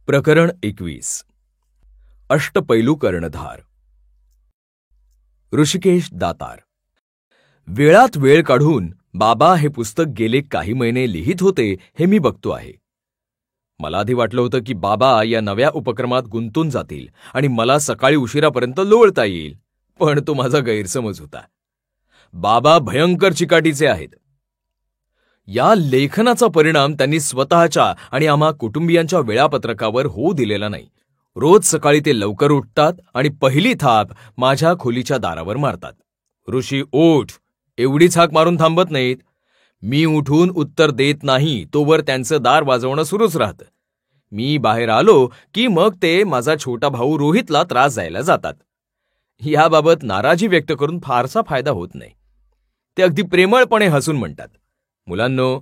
प्रकरण 21 अष्टपैलू कर्णधार. ऋषिकेश दातार. वेळात वेळ काढून बाबा हे पुस्तक गेले काही महिने लिहित होते हे मी बघतो आहे. मला आधी वाटलं होतं की बाबा या नव्या उपक्रमात गुंतून जातील आणि मला सकाळी उशिरापर्यंत लोळता येईल, पण तो माझा गैरसमज होता. बाबा भयंकर चिकाटीचे आहेत. या लेखनाचा परिणाम त्यांनी स्वतःच्या आणि आम्हा कुटुंबियांच्या वेळापत्रकावर होऊ दिलेला नाही. रोज सकाळी ते लवकर उठतात आणि पहिली थाप माझ्या खोलीच्या दारावर मारतात. ऋषी ओठ, एवढीच हाक मारून थांबत नाहीत. मी उठून उत्तर देत नाही तोवर त्यांचं दार वाजवणं सुरूच राहतं. मी बाहेर आलो की मग ते माझा छोटा भाऊ रोहितला त्रास द्यायला जातात. याबाबत नाराजी व्यक्त करून फारसा फायदा होत नाही. ते अगदी प्रेमळपणे हसून म्हणतात, मुलांनो,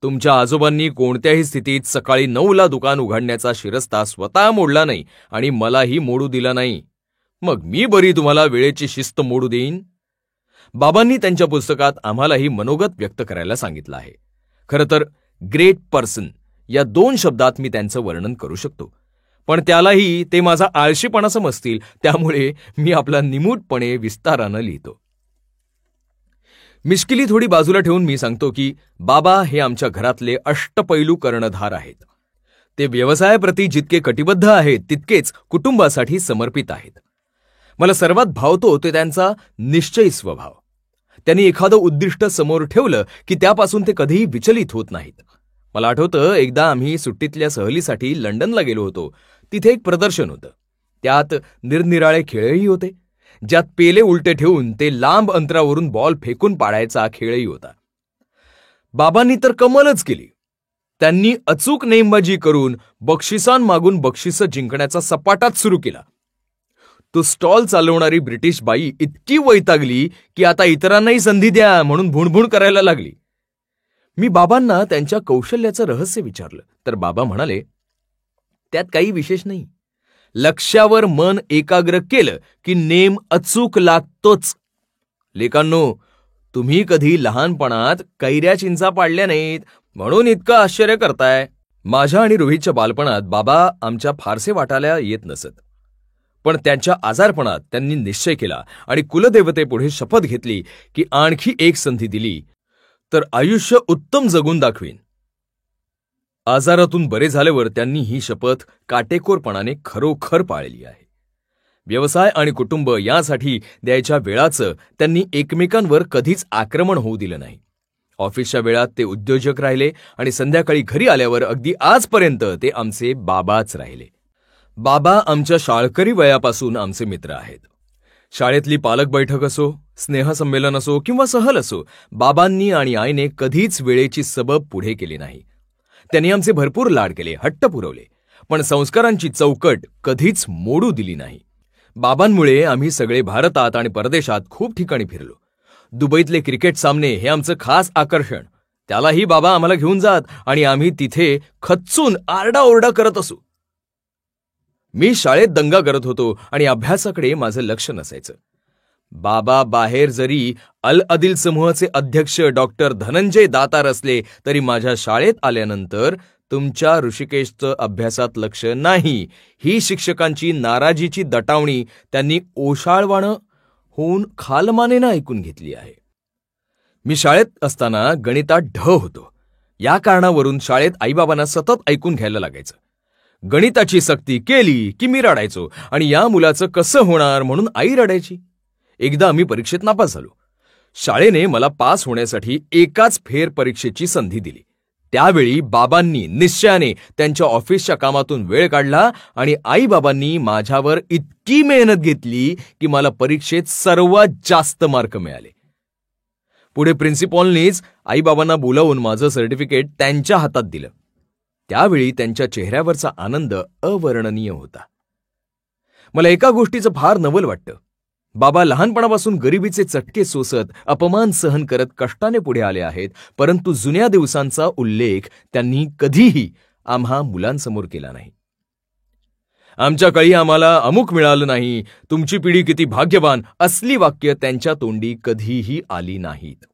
तुमच्या आजोबांनी कोणत्याही स्थितीत सकाळी 9ला दुकान उघडण्याचा शिरस्ता स्वतः मोडला नाही आणि मलाही मोडू दिला नाही. मग मी बरी तुम्हाला वेळेची शिस्त मोडू देईन. बाबांनी त्यांच्या पुस्तकात आम्हालाही मनोगत व्यक्त करायला सांगितलं आहे. खरं तर ग्रेट पर्सन या 2 शब्दात मी त्यांचं वर्णन करू शकतो, पण त्यालाही ते माझा आळशीपणा समजतील, त्यामुळे मी आपला निमूटपणे विस्तारानं लिहितो. मिश्किली थोडी बाजूला ठेवून मी सांगतो की बाबा हे आमच्या घरातले अष्टपैलू कर्णधार आहेत. ते व्यवसायाप्रती जितके कटिबद्ध आहेत तितकेच कुटुंबासाठी समर्पित आहेत. मला सर्वात भावतो ते त्यांचा निश्चयी स्वभाव. त्यांनी एखादं उद्दिष्ट समोर ठेवलं की त्यापासून ते कधीही विचलित होत नाहीत. मला आठवतं, एकदा आम्ही सुट्टीतल्या सहलीसाठी लंडनला गेलो होतो. तिथे एक प्रदर्शन होतं. त्यात निरनिराळे खेळही होते, ज्यात पेले उलटे ठेवून ते लांब अंतरावरून बॉल फेकून पाडायचा खेळही होता. बाबांनी तर कमालच केली. त्यांनी अचूक नेमबाजी करून बक्षिसांमागून बक्षिसं जिंकण्याचा सपाटाच सुरू केला. तो स्टॉल चालवणारी ब्रिटिश बाई इतकी वैतागली की आता इतरांनाही संधी द्या म्हणून भुणभुण करायला लागली. मी बाबांना त्यांच्या कौशल्याचं रहस्य विचारलं तर बाबा म्हणाले, त्यात काही विशेष नाही. लक्ष्यावर मन एकाग्र केलं की नेम अचूक लागतोच. लेकांनो, तुम्ही कधी लहानपणात कैऱ्या चिंचा पाडल्या नाहीत म्हणून इतकं आश्चर्य करताय. माझ्या आणि रोहितच्या बालपणात बाबा आमच्या फारसे वाटायला येत नसत, पण त्यांच्या आजारपणात त्यांनी निश्चय केला आणि कुलदेवतेपुढे शपथ घेतली की आणखी एक संधी दिली तर आयुष्य उत्तम जगून दाखवीन. आजारातून बरे झाल्यावर त्यांनी ही शपथ काटेकोरपणाने खरोखर पाळली आहे. व्यवसाय आणि कुटुंब यासाठी द्यायच्या वेळाचं त्यांनी एकमेकांवर कधीच आक्रमण होऊ दिलं नाही. ऑफिसच्या वेळात ते उद्योजक राहिले आणि संध्याकाळी घरी आल्यावर अगदी आजपर्यंत ते आमचे बाबाच राहिले. बाबा आमच्या शाळकरी वयापासून आमचे मित्र आहेत. शाळेतली पालक बैठक असो, स्नेहसंमेलन असो किंवा सहल असो, बाबांनी आणि आईने कधीच वेळेची सबब पुढे केली नाही. त्यांनी आमचे भरपूर लाड केले, हट्ट पुरवले, पण संस्कारांची चौकट कधीच मोडू दिली नाही. बाबांमुळे आम्ही सगळे भारतात आणि परदेशात खूप ठिकाणी फिरलो. दुबईतले क्रिकेट सामने हे आमचं खास आकर्षण. त्यालाही बाबा आम्हाला घेऊन जात आणि आम्ही तिथे खच्चून आरडाओरडा करत असू. मी शाळेत दंगा करत होतो आणि अभ्यासाकडे माझं लक्ष नसायचं. बाबा बाहेर जरी अल अदिल समूहाचे अध्यक्ष डॉक्टर धनंजय दातार असले तरी माझ्या शाळेत आल्यानंतर तुमच्या ऋषिकेशचं अभ्यासात लक्ष नाही, ही शिक्षकांची नाराजीची दटावणी त्यांनी ओशाळवाणं होऊन खालमानेनं ऐकून घेतली आहे. मी शाळेत असताना गणितात ढ होतो. या कारणावरून शाळेत आईबाबांना सतत ऐकून घ्यायला लागायचं. गणिताची सक्ती केली की मी रडायचो आणि या मुलाचं कसं होणार म्हणून आई रडायची. एकदा आम्ही परीक्षेत नापास झालो. शाळेने मला पास होण्यासाठी एकाच फेर परीक्षेची संधी दिली. त्यावेळी बाबांनी निश्चयाने त्यांच्या ऑफिसच्या कामातून वेळ काढला आणि आईबाबांनी माझ्यावर इतकी मेहनत घेतली की मला परीक्षेत सर्वात जास्त मार्क मिळाले. पुढे प्रिन्सिपॉलनीच आईबाबांना बोलावून माझं सर्टिफिकेट त्यांच्या हातात दिलं. त्यावेळी त्यांच्या चेहऱ्यावरचा आनंद अवर्णनीय होता. मला एका गोष्टीचं फार नवल वाटतं. बाबा लहानपणापासून गरिबीचे चटके सोसत, अपमान सहन करत कष्टाने पुढे आले आहेत, परंतु जुन्या दिवसांचा उल्लेख त्यांनी कधीही आम्हा मुलांसमोर केला नाही. आमच्या काळी आम्हाला अमुक मिळालं नाही, तुमची पिढी किती भाग्यवान, असली वाक्य त्यांच्या तोंडी कधीही आली नाहीत.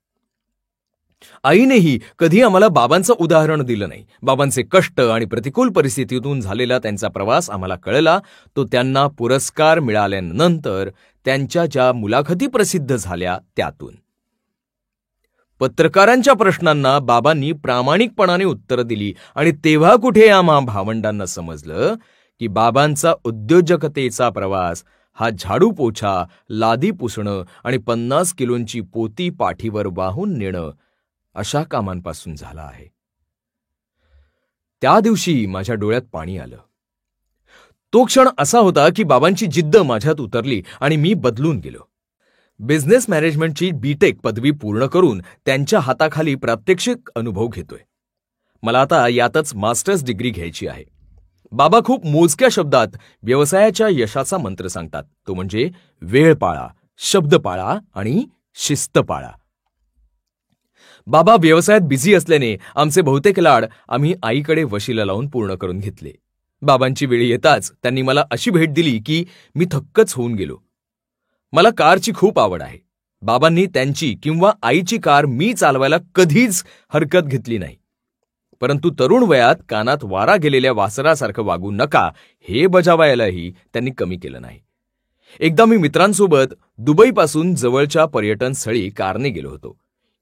आईनेही कधी आम्हाला बाबांचं उदाहरण दिलं नाही. बाबांचे कष्ट आणि प्रतिकूल परिस्थितीतून झालेला त्यांचा प्रवास आम्हाला कळला तो त्यांना पुरस्कार मिळाल्यानंतर, त्यांच्या ज्या मुलाखती प्रसिद्ध झाल्या त्यातून. पत्रकारांच्या प्रश्नांना बाबांनी प्रामाणिकपणाने उत्तरं दिली आणि तेव्हा कुठे आम्हा भावंडांना समजलं की बाबांचा उद्योजकतेचा प्रवास हा झाडू पोछा, लादी पुसणं आणि 50 किलोंची पोती पाठीवर वाहून नेणं अशा कामांपासून झाला आहे. त्या दिवशी माझ्या डोळ्यात पाणी आलं. तो क्षण असा होता की बाबांची जिद्द माझ्यात उतरली आणि मी बदलून गेलो. बिझनेस मॅनेजमेंटची बीटेक पदवी पूर्ण करून त्यांच्या हाताखाली प्रात्यक्षिक अनुभव घेतोय. मला आता यातच मास्टर्स डिग्री घ्यायची आहे. बाबा खूप मोजक्या शब्दात व्यवसायाच्या यशाचा मंत्र सांगतात, तो म्हणजे वेळ पाळा, शब्द पाळा आणि शिस्त पाळा. बाबा व्यवसायात बिझी असल्याने आमचे बहुतेक लाड आम्ही आईकडे वशिला लावून पूर्ण करून घेतले. बाबांची वेळ येताच त्यांनी मला अशी भेट दिली की मी थक्कच होऊन गेलो. मला कारची खूप आवड आहे. बाबांनी त्यांची किंवा आईची कार मी चालवायला कधीच हरकत घेतली नाही. परंतु तरुण वयात कानात वारा गेलेल्या वासरासारखं वागू नका हे बजावायलाही त्यांनी कमी केलं नाही. एकदा मी मित्रांसोबत दुबईपासून जवळच्या पर्यटन स्थळी कारने गेलो होतो.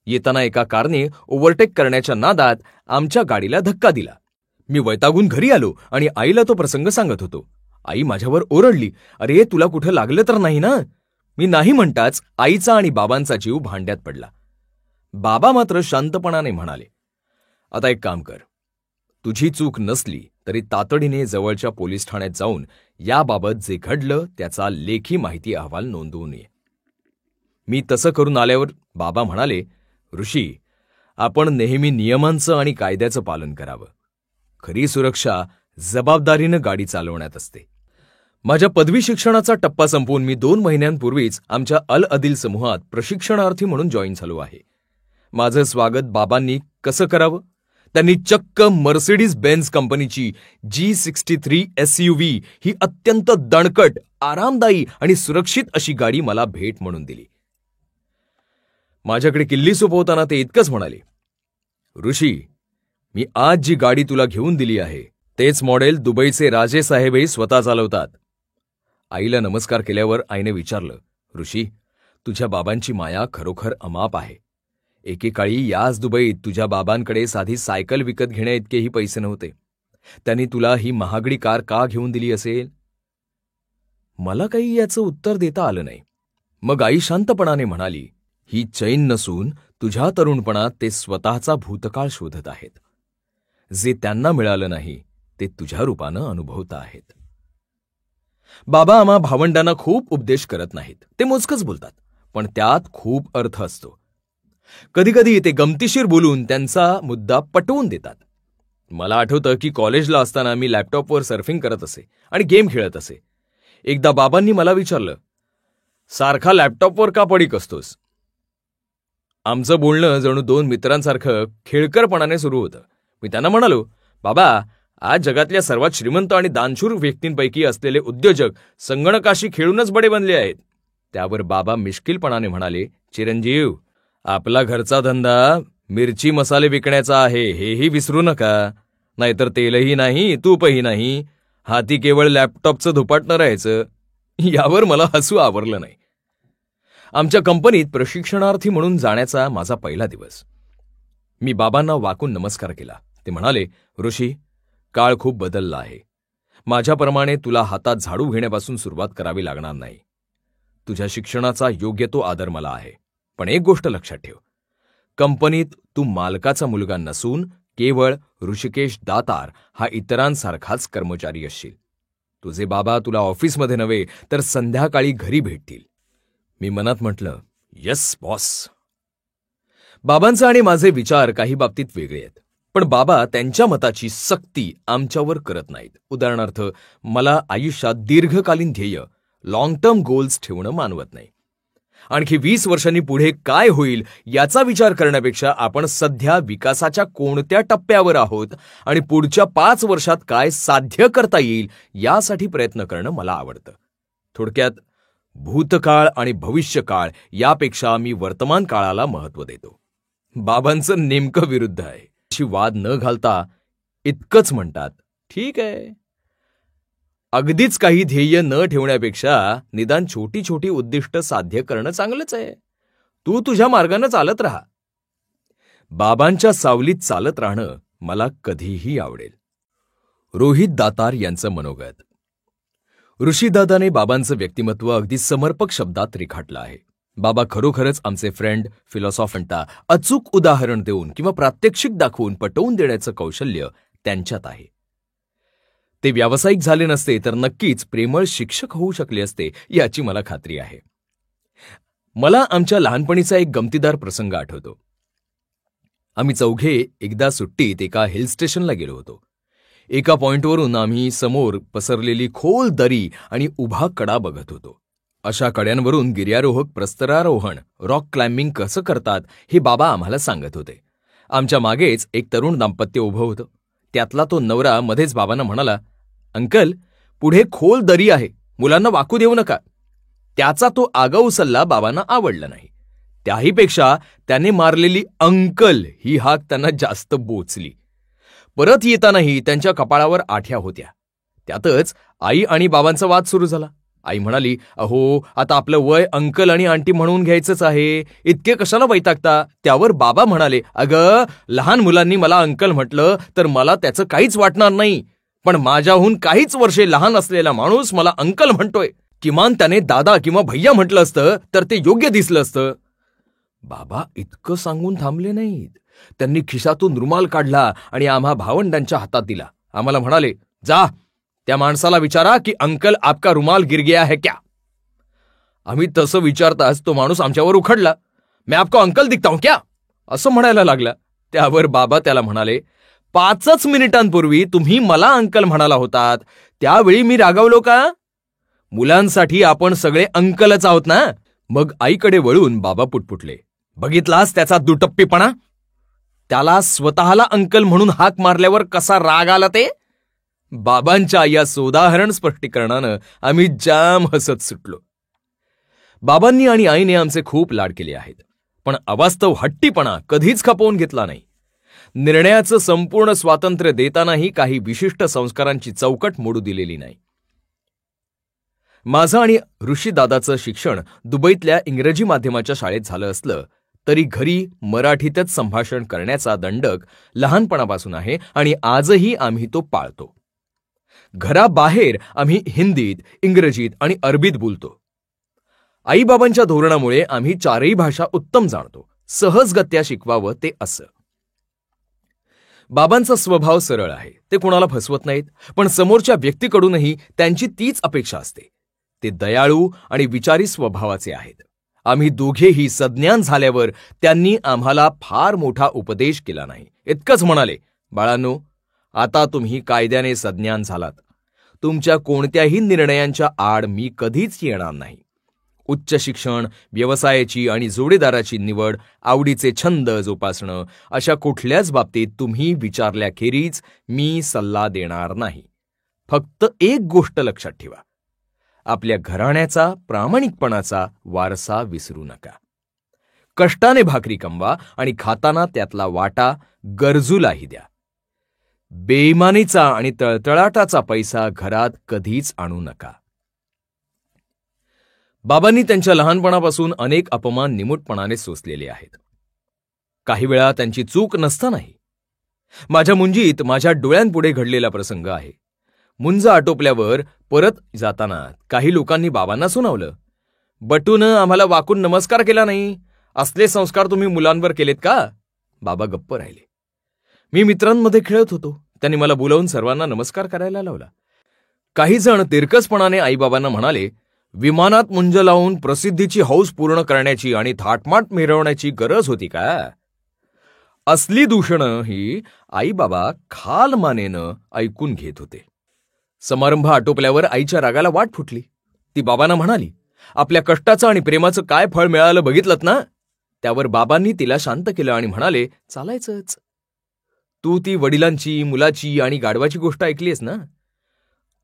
येताना एका कारने ओव्हरटेक करण्याच्या नादात आमच्या गाडीला धक्का दिला. मी वैतागून घरी आलो आणि आईला तो प्रसंग सांगत होतो. आई माझ्यावर ओरडली, अरे तुला कुठं लागलं तर नाही ना? मी नाही म्हणताच आईचा आणि बाबांचा जीव भांड्यात पडला. बाबा मात्र शांतपणाने म्हणाले, आता एक काम कर, तुझी चूक नसली तरी तातडीने जवळच्या पोलीस ठाण्यात जाऊन याबाबत जे घडलं त्याचा लेखी माहिती अहवाल नोंदवून ये. मी तसं करून आल्यावर बाबा म्हणाले, ऋषी, आपण नेहमी नियमांचं आणि कायद्याचं पालन करावं. खरी सुरक्षा जबाबदारीनं गाडी चालवण्यात असते. माझ्या पदवी शिक्षणाचा टप्पा संपवून मी 2 महिन्यांपूर्वीच आमच्या अल अदिल समूहात प्रशिक्षणार्थी म्हणून जॉईन झालो आहे. माझं स्वागत बाबांनी कसं करावं? त्यांनी चक्क मर्सिडीज बेन्झ कंपनीची G63 SUV ही अत्यंत दणकट, आरामदायी आणि सुरक्षित अशी गाडी मला भेट म्हणून दिली. माझ्याकडे किल्ली सोपवताना ते इतकंच म्हणाले, ऋषी, मी आज जी गाडी तुला घेऊन दिली आहे तेच मॉडेल दुबईचे राजेसाहेबही स्वतः चालवतात. आईला नमस्कार केल्यावर आईने विचारलं, ऋषी, तुझ्या बाबांची माया खरोखर अमाप आहे. एकेकाळी याच दुबईत तुझ्या बाबांकडे साधी सायकल विकत घेण्याइतकेही पैसे नव्हते. त्यांनी तुला ही महागडी कार का घेऊन दिली असेल? मला काही याचं उत्तर देता आलं नाही. मग आई शांतपणाने म्हणाली, ही चैन नसून तुझ्या तरुणपणात ते स्वतःचा भूतकाळ शोधत आहेत. जे त्यांना मिळालं नाही ते तुझ्या रूपानं अनुभवत आहेत. बाबा आम्हा भावंडांना खूप उपदेश करत नाहीत. ते मोजकच बोलतात, पण त्यात खूप अर्थ असतो. कधीकधी ते गमतीशीर बोलून त्यांचा मुद्दा पटवून देतात. मला आठवतं की कॉलेजला असताना मी लॅपटॉपवर सर्फिंग करत असे आणि गेम खेळत असे. एकदा बाबांनी मला विचारलं, सारखा लॅपटॉपवर का पडीक असतोस? आमचं बोलणं जणू 2 मित्रांसारखं खेळकरपणाने सुरू होतं. मी त्यांना म्हणालो, बाबा, आज जगातल्या सर्वात श्रीमंत आणि दानशूर व्यक्तींपैकी असलेले उद्योजक संगणकाशी खेळूनच बडे बनले आहेत. त्यावर बाबा मिश्किलपणाने म्हणाले, चिरंजीव, आपला घरचा धंदा मिरची मसाले विकण्याचा आहे हेही विसरू नका. नाहीतर तेलही नाही, तूपही नाही, हाती केवळ लॅपटॉपचं धुपाटणं राहायचं. यावर मला हसू आवरलं नाही. आमच्या कंपनीत प्रशिक्षणार्थी म्हणून जाण्याचा माझा पहिला दिवस. मी बाबांना वाकून नमस्कार केला. ते म्हणाले, ऋषी, काळ खूप बदलला आहे. माझ्याप्रमाणे तुला हातात झाडू घेण्यापासून सुरुवात करावी लागणार नाही. तुझ्या शिक्षणाचा योग्य तो आदर मला आहे. पण एक गोष्ट लक्षात ठेव, कंपनीत तू मालकाचा मुलगा नसून केवळ ऋषिकेश दातार हा इतरांसारखाच कर्मचारी असशील. तुझे बाबा तुला ऑफिसमध्ये नव्हे तर संध्याकाळी घरी भेटतील. मी मनात म्हटलं, येस बॉस. बाबांचे आणि माझे विचार काही बाबतीत वेगळे आहेत, पण बाबा त्यांच्या मताची सक्ती आमच्यावर करत नाहीत. उदाहरणार्थ, मला आयुष्यात दीर्घकालीन ध्येय, लॉंग टर्म गोल्स ठेवणं मानवत नाही. आणखी 20 वर्षांनी पुढे काय होईल याचा विचार करण्यापेक्षा आपण सध्या विकासाच्या कोणत्या टप्प्यावर आहोत आणि पुढच्या 5 वर्षात काय साध्य करता येईल यासाठी प्रयत्न करणं मला आवडतं. थोडक्यात, भूतकाळ आणि भविष्यकाळ यापेक्षा मी वर्तमान काळाला महत्त्व देतो. बाबांचं नेमकं विरुद्ध आहे. अशी वाद न घालता इतकंच म्हणतात, ठीक आहे. अगदीच काही ध्येय न ठेवण्यापेक्षा निदान छोटी छोटी उद्दिष्ट साध्य करणं चांगलंच आहे. तू तुझ्या मार्गानं चालत राहा. बाबांच्या सावलीत चालत राहणं मला कधीही आवडेल. रोहित दातार यांचं मनोगत. ऋषीदादाने बाबांचं व्यक्तिमत्व अगदी समर्पक शब्दात रेखाटलं आहे. बाबा खरोखरच आमचे फ्रेंड, फिलॉसॉफंटा अचूक उदाहरण देऊन किंवा प्रात्यक्षिक दाखवून पटवून देण्याचं कौशल्य त्यांच्यात आहे. ते व्यावसायिक झाले नसते तर नक्कीच प्रेमळ शिक्षक होऊ शकले असते याची मला खात्री आहे. मला आमच्या लहानपणीचा एक गमतीदार प्रसंग आठवतो. आम्ही चौघे एकदा सुट्टीत एका हिल स्टेशनला गेलो होतो. एका पॉइंटवरून आम्ही समोर पसरलेली खोल दरी आणि उभा कडा बघत होतो. अशा कड्यांवरून गिर्यारोहक प्रस्तरारोहण, रॉक क्लाइम्बिंग कसं करतात हे बाबा आम्हाला सांगत होते. आमच्या मागेच एक तरुण दाम्पत्य उभं होतं. त्यातला तो नवरा मध्येच बाबांना म्हणाला, अंकल, पुढे खोल दरी आहे, मुलांना वाकू देऊ नका. त्याचा तो आगाऊ सल्ला बाबांना आवडला नाही. त्याहीपेक्षा त्याने मारलेली अंकल ही हाक त्यांना जास्त बोचली. परत येतानाही त्यांच्या कपाळावर आठ्या होत्या. त्यातच आई आणि बाबांचा वाद सुरू झाला. आई म्हणाली, अहो, आता आपलं वय अंकल आणि आंटी म्हणून घ्यायचंच आहे, इतके कशाला वैतागता. त्यावर बाबा म्हणाले, अगं, लहान मुलांनी मला अंकल म्हटलं तर मला त्याचं काहीच वाटणार नाही, पण माझ्याहून काहीच वर्षे लहान असलेला माणूस मला अंकल म्हणतोय. किमान त्याने दादा किंवा भैया म्हटलं असतं तर ते योग्य दिसलं असतं. बाबा इतकं सांगून थांबले नाहीत. त्यांनी खिशातून रुमाल काढला आणि आम्हा भावंडांच्या हातात दिला. आम्हाला म्हणाले, जा, त्या माणसाला विचारा की अंकल आपका रुमाल गिर गया है क्या. आम्ही तसं विचारताच तो माणूस आमच्यावर उखडला. मैं आपको अंकल दिखता हूं क्या असं म्हणायला लागला. त्यावर बाबा त्याला म्हणाले, 5 मिनिटांपूर्वी तुम्ही मला अंकल म्हणाला होतात, त्यावेळी मी रागावलो का? मुलांसाठी आपण सगळे अंकलच आहोत ना. मग आईकडे वळून बाबा पुटपुटले, बघितलास त्याचा दुटप्पीपणा. त्याला स्वतःला अंकल म्हणून हाक मारल्यावर कसा राग आला ते. बाबांच्या या सोदाहरण स्पष्टीकरणानं आम्ही जाम हसत सुटलो. बाबांनी आणि आईने आमचे खूप लाड केले आहेत, पण अवास्तव हट्टीपणा कधीच खपवून घेतला नाही. निर्णयाचं संपूर्ण स्वातंत्र्य देतानाही काही विशिष्ट संस्कारांची चौकट मोडू दिलेली नाही. माझं आणि ऋषीदादाचं शिक्षण दुबईतल्या इंग्रजी माध्यमाच्या शाळेत झालं असलं तरी घरी मराठीतच संभाषण करण्याचा दंडक लहानपणापासून आहे आणि आजही आम्ही तो पाळतो. घराबाहेर आम्ही हिंदीत, इंग्रजीत आणि अरबीत बोलतो. आईबाबांच्या धोरणामुळे आम्ही 4ही भाषा उत्तम जाणतो. सहजगत्या शिकवावं ते असं. बाबांचा स्वभाव सरळ आहे. ते कोणाला फसवत नाहीत, पण समोरच्या व्यक्तीकडूनही त्यांची तीच अपेक्षा असते. ते दयाळू आणि विचारी स्वभावाचे आहेत. आम्ही दोघेही सज्ञान झाल्यावर त्यांनी आम्हाला फार मोठा उपदेश केला नाही. इतकंच म्हणाले, बाळांनो, आता तुम्ही कायद्याने सज्ञान झालात. तुमच्या कोणत्याही निर्णयांच्या आड मी कधीच येणार नाही. उच्च शिक्षण, व्यवसायाची आणि जोडीदाराची निवड, आवडीचे छंद जोपासणं अशा कुठल्याच बाबतीत तुम्ही विचारल्याखेरीज मी सल्ला देणार नाही. फक्त एक गोष्ट लक्षात ठेवा, आपल्या घराण्याचा, प्रामाणिकपणाचा वारसा विसरू नका. कष्टाने भाकरी कमवा आणि खाताना त्यातला वाटा गरजूलाही द्या. बेईमानीचा आणि तळतळाटाचा पैसा घरात कधीच आणू नका. बाबांनी त्यांच्या लहानपणापासून अनेक अपमान निमूटपणाने सोसलेले आहेत. काही वेळा त्यांची चूक नसतानाही. माझ्या मुंजीत माझ्या डोळ्यांपुढे घडलेला प्रसंग आहे. मुंज आटोपल्यावर परत जाताना काही लोकांनी बाबांना सुनावलं, बटूनं आम्हाला वाकून नमस्कार केला नाही. असले संस्कार तुम्ही मुलांवर केलेत का? बाबा गप्प राहिले. मी मित्रांमध्ये खेळत होतो. त्यांनी मला बोलावून सर्वांना नमस्कार करायला लावला. काही जण तिरकसपणाने आईबाबांना म्हणाले, विमानात मुंज लावून प्रसिद्धीची हौस पूर्ण करण्याची आणि थाटमाट मिरवण्याची गरज होती का? असली दूषणं ही आईबाबा खालमानेनं ऐकून घेत होते. समारंभ आटोपल्यावर आईच्या रागाला वाट फुटली. ती बाबांना म्हणाली, आपल्या कष्टाचं आणि प्रेमाचं काय फळ मिळालं बघितलंत ना? त्यावर बाबांनी तिला शांत केलं आणि म्हणाले, चालायचंच. तू ती वडिलांची, मुलाची आणि गाढवाची गोष्ट ऐकलीस ना?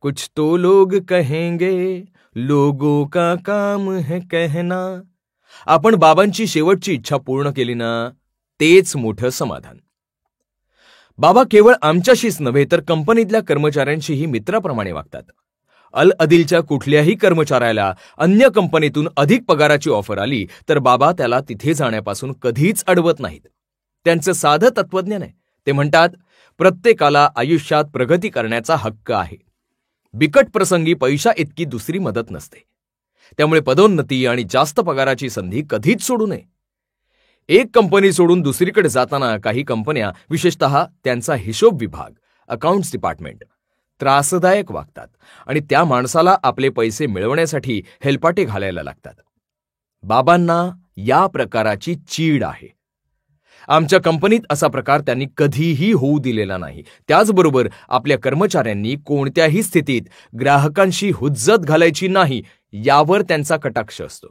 कुछ तो लोग कहेंगे, लोगों का काम है कहना. आपण बाबांची शेवटची इच्छा पूर्ण केली ना, तेच मोठं समाधान. बाबा केवळ आमच्याशीच नव्हे तर कंपनीतल्या कर्मचाऱ्यांशीही मित्राप्रमाणे वागतात. अल अदिलच्या कुठल्याही कर्मचाऱ्याला अन्य कंपनीतून अधिक पगाराची ऑफर आली तर बाबा त्याला तिथे जाण्यापासून कधीच अडवत नाहीत. त्यांचं साधं तत्वज्ञान आहे. ते म्हणतात, प्रत्येकाला आयुष्यात प्रगती करण्याचा हक्क आहे. बिकट प्रसंगी पैशा इतकी दुसरी मदत नसते. त्यामुळे पदोन्नती आणि जास्त पगाराची संधी कधीच सोडू नये. एक कंपनी सोडून दुसरीकडे जाताना काही कंपन्या, विशेषतः त्यांचा हिशोब विभाग, अकाउंट्स डिपार्टमेंट, त्रासदायक वागतात आणि त्या माणसाला आपले पैसे मिळवण्यासाठी हेलपाटे घालायला लागतात. बाबांना या प्रकाराची चीड आहे. आमच्या कंपनीत असा प्रकार त्यांनी कधीही होऊ दिलेला नाही. त्याचबरोबर आपल्या कर्मचाऱ्यांनी कोणत्याही स्थितीत ग्राहकांशी हुज्जत घालायची नाही यावर त्यांचा कटाक्ष असतो.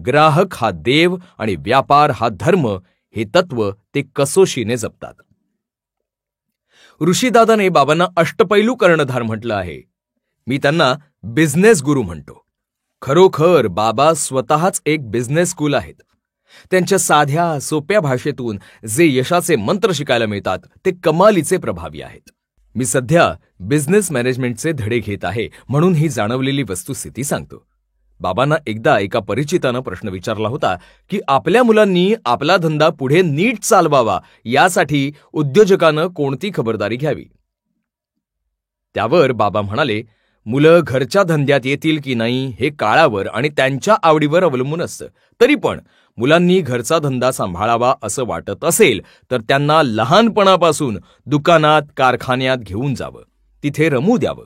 ग्राहक हा देव आणि व्यापार हा धर्म हे तत्व ते कसोशीने जपतात. ऋषीदादाने बाबांना अष्टपैलू कर्णधार म्हटलं आहे. मी त्यांना बिझनेस गुरु म्हणतो. खरोखर बाबा स्वतःच एक बिझनेस स्कूल आहेत. त्यांच्या साध्या सोप्या भाषेतून जे यशाचे मंत्र शिकायला मिळतात ते कमालीचे प्रभावी आहेत. मी सध्या बिझनेस मॅनेजमेंटचे धडे घेत आहे म्हणून ही जाणवलेली वस्तुस्थिती सांगतो. बाबांना एकदा एका परिचितानं प्रश्न विचारला होता की आपल्या मुलांनी आपला धंदा पुढे नीट चालवावा यासाठी उद्योजकानं कोणती खबरदारी घ्यावी. त्यावर बाबा म्हणाले, मुलं घरच्या धंद्यात येतील की नाही हे काळावर आणि त्यांच्या आवडीवर अवलंबून असतं. तरी पण मुलांनी घरचा धंदा सांभाळावा असं वाटत असेल तर त्यांना लहानपणापासून दुकानात, कारखान्यात घेऊन जावं, तिथे रमू द्यावं.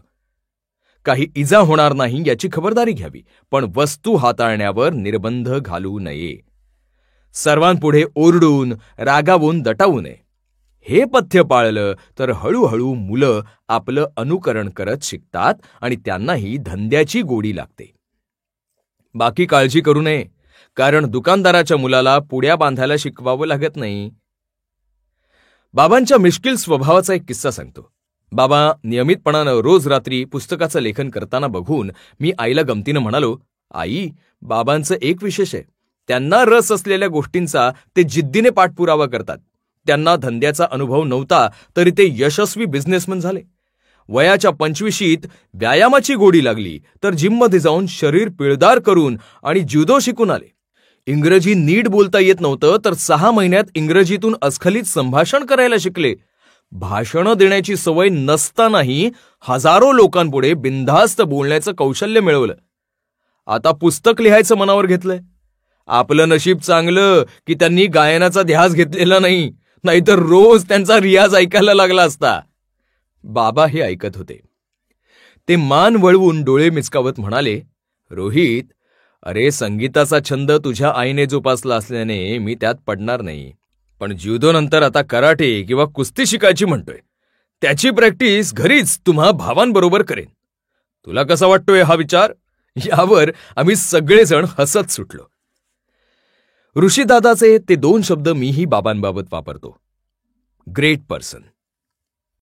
काही इजा होणार नाही याची खबरदारी घ्यावी, पण वस्तू हाताळण्यावर निर्बंध घालू नये. सर्वांपुढे ओरडून, रागावून दटावू नये. हे पथ्य पाळलं तर हळूहळू मुलं आपलं अनुकरण करत शिकतात आणि त्यांनाही धंद्याची गोडी लागते. बाकी काळजी करू नये, कारण दुकानदाराच्या मुलाला पुड्या बांधायला शिकवावं लागत नाही. बाबांच्या मिश्किल स्वभावाचा एक किस्सा सांगतो. बाबा नियमितपणानं रोज रात्री पुस्तकाचं लेखन करताना बघून मी आईला गमतीनं म्हणालो, आई, बाबांचं एक विशेष आहे. त्यांना रस असलेल्या गोष्टींचा ते जिद्दीने पाठपुरावा करतात. त्यांना धंद्याचा अनुभव नव्हता तरी ते यशस्वी बिझनेसमन झाले. वयाच्या 25शीत व्यायामाची गोडी लागली तर जिममध्ये जाऊन शरीर पिळदार करून आणि ज्युदो शिकून आले. इंग्रजी नीट बोलता येत नव्हतं तर 6 महिन्यात इंग्रजीतून अस्खलित संभाषण करायला शिकले. भाषणं देण्याची सवय नसतानाही हजारो लोकांपुढे बिनधास्त बोलण्याचं कौशल्य मिळवलं. आता पुस्तक लिहायचं मनावर घेतलंय. आपलं नशीब चांगलं की त्यांनी गायनाचा ध्यास घेतलेला नाही, नाहीतर रोज त्यांचा रियाज ऐकायला लागला असता. बाबा हे ऐकत होते. ते मान वळवून डोळे मिचकावत म्हणाले, रोहित, अरे, संगीताचा छंद तुझ्या आईने जोपासला असल्याने मी त्यात पडणार नाही. पण ज्युदो नंतर आता कराटे किंवा कुस्ती शिकायची म्हणतोय. त्याची प्रॅक्टिस घरीच तुम्हा भावांबरोबर करेन. तुला कसा वाटतोय हा विचार? यावर आम्ही सगळेजण हसत सुटलो. ऋषीदादाचे ते 2 शब्द मीही बाबांबाबत वापरतो. Great person.